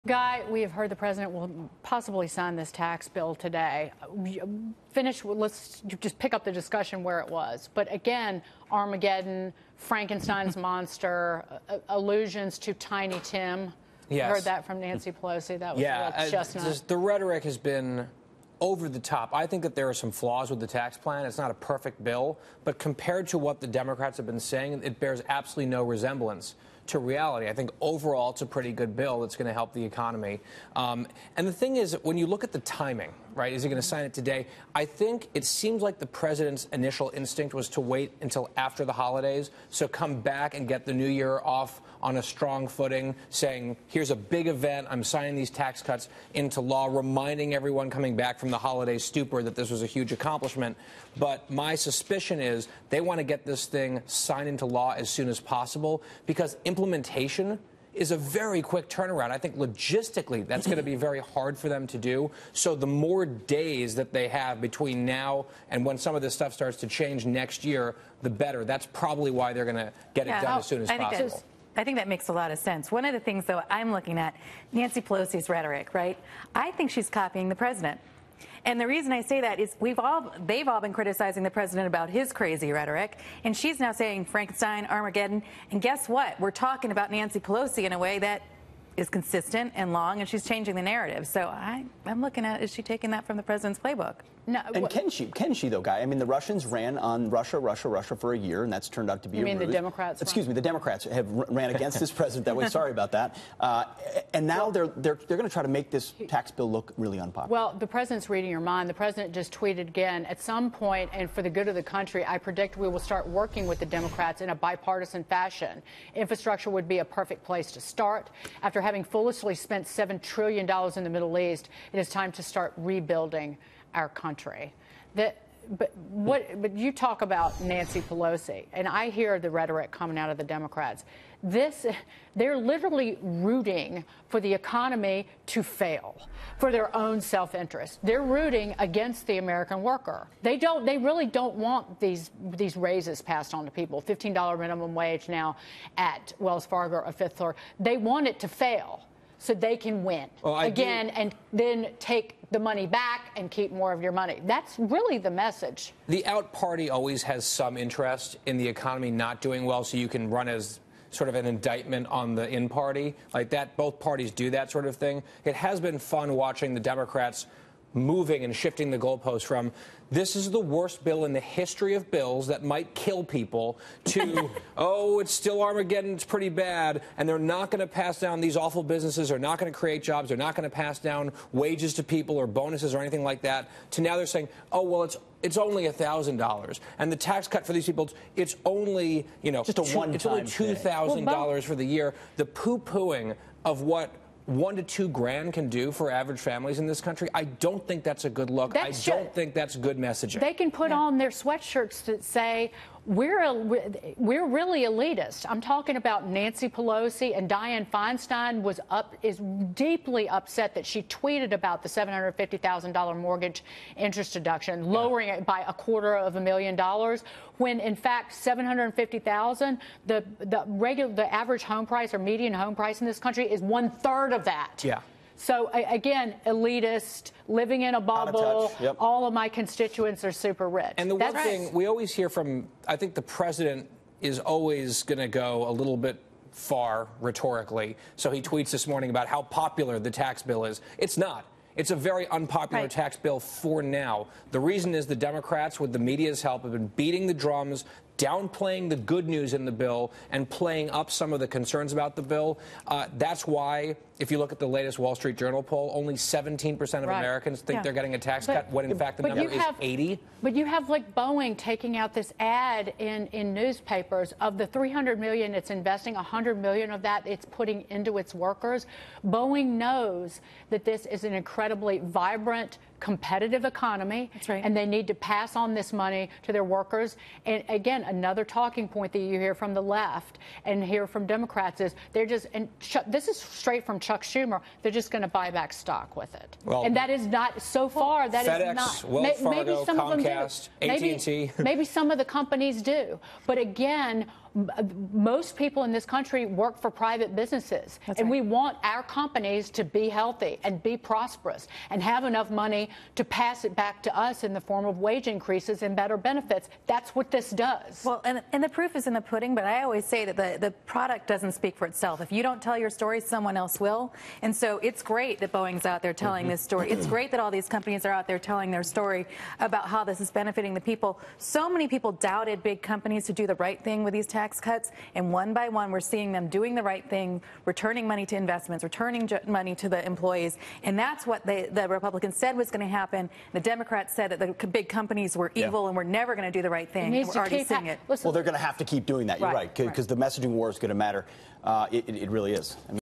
Guy, we have heard the president will possibly sign this tax bill today. Let's just pick up the discussion where it was. But again, Armageddon, Frankenstein's monster, allusions to Tiny Tim. Yes. Heard that from Nancy Pelosi. That was real chestnut. The rhetoric has been over the top. I think that there are some flaws with the tax plan. It's not a perfect bill, but compared to what the Democrats have been saying, it bears absolutely no resemblance to reality. I think overall it's a pretty good bill that's going to help the economy. And the thing is, when you look at the timing, right, is he going to sign it today? I think it seems like the president's initial instinct was to wait until after the holidays, so come back and get the new year off on a strong footing, saying, here's a big event, I'm signing these tax cuts into law, reminding everyone coming back from the holiday stupor that this was a huge accomplishment. But my suspicion is they want to get this thing signed into law as soon as possible, because implementation is a very quick turnaround. I think logistically that's going to be very hard for them to do. So the more days that they have between now and when some of this stuff starts to change next year, the better. That's probably why they're going to get it done as soon as possible. I think that makes a lot of sense. One of the things, though, I'm looking at, Nancy Pelosi's rhetoric, right? I think she's copying the president. And the reason I say that is they've all been criticizing the president about his crazy rhetoric, and she's now saying Frankenstein, Armageddon, and guess what? We're talking about Nancy Pelosi in a way that is consistent and long, and she's changing the narrative. So I'm looking at, is she taking that from the president's playbook? No. And can she though, Guy? I mean, the Russians ran on Russia for a year, and that's turned out to be a ruse. You mean the Democrats? Excuse me, the Democrats have ran against this president that way. Sorry about that. And now they're going to try to make this tax bill look really unpopular. Well, the president's reading your mind. The president just tweeted again, at some point, and for the good of the country, I predict we will start working with the Democrats in a bipartisan fashion. Infrastructure would be a perfect place to start. After having foolishly spent $7 trillion in the Middle East, it is time to start rebuilding our country. But you talk about Nancy Pelosi, and I hear the rhetoric coming out of the Democrats. They're literally rooting for the economy to fail for their own self-interest. They're rooting against the American worker. They really don't want these raises passed on to people. $15 minimum wage now at Wells Fargo, a fifth floor. They want it to fail so they can win again and then take the money back and keep more of your money. That's really the message. The out party always has some interest in the economy not doing well, so you can run as sort of an indictment on the in party. Like that, both parties do that sort of thing. It has been fun watching the Democrats moving and shifting the goalposts from this is the worst bill in the history of bills that might kill people to, oh, it's still Armageddon, it's pretty bad, and they're not going to pass down these awful businesses, they're not going to create jobs, they're not going to pass down wages to people or bonuses or anything like that, to now they're saying, oh, well, it's only $1,000. And the tax cut for these people, it's only, just a one-time it's only $2,000 for the year. The poo-pooing of what $1 to $2 grand can do for average families in this country, I don't think that's a good look. I don't think that's good messaging. They can put on their sweatshirts that say, we're really elitist. I'm talking about Nancy Pelosi, and Dianne Feinstein is deeply upset that she tweeted about the $750,000 mortgage interest deduction, lowering it by $250,000, when in fact $750,000, the average home price or median home price in this country is 1/3 of that. Yeah. So, again, elitist, living in a bubble, all of my constituents are super rich. And the one thing we always hear from, I think the president is always going to go a little bit far rhetorically. So he tweets this morning about how popular the tax bill is. It's not. It's a very unpopular tax bill for now. The reason is the Democrats, with the media's help, have been beating the drums, downplaying the good news in the bill and playing up some of the concerns about the bill. That's why, if you look at the latest Wall Street Journal poll, only 17% of Americans think they're getting a tax cut, when in fact the number is 80. But you have like Boeing taking out this ad in newspapers of the $300 million it's investing, $100 million of that it's putting into its workers. Boeing knows that this is an incredibly vibrant, competitive economy, and they need to pass on this money to their workers. And again, another talking point that you hear from the left and hear from Democrats is they're just, and this is straight from Chuck Schumer, they're just going to buy back stock with it. Well, and that is not, so far, that FedEx, is not. Wells Fargo, maybe some Comcast, of them do. AT&T. Maybe some of the companies do. But again, most people in this country work for private businesses. That's and right. we want our companies to be healthy and be prosperous and have enough money to pass it back to us in the form of wage increases and better benefits. That's what this does. Well, and the proof is in the pudding, but I always say that the product doesn't speak for itself. If you don't tell your story, someone else will. And so it's great that Boeing's out there telling this story. It's great that all these companies are out there telling their story about how this is benefiting the people. So many people doubted big companies to do the right thing with these tax cuts, and one by one we're seeing them doing the right thing, returning money to investments, returning money to the employees, and that's what the Republicans said was going to happen. The Democrats said that the big companies were evil and we're never going to do the right thing. And we're already seeing it. Listen, well, they're going to have to keep doing that. You're right, because the messaging war is going to matter. It really is. I mean,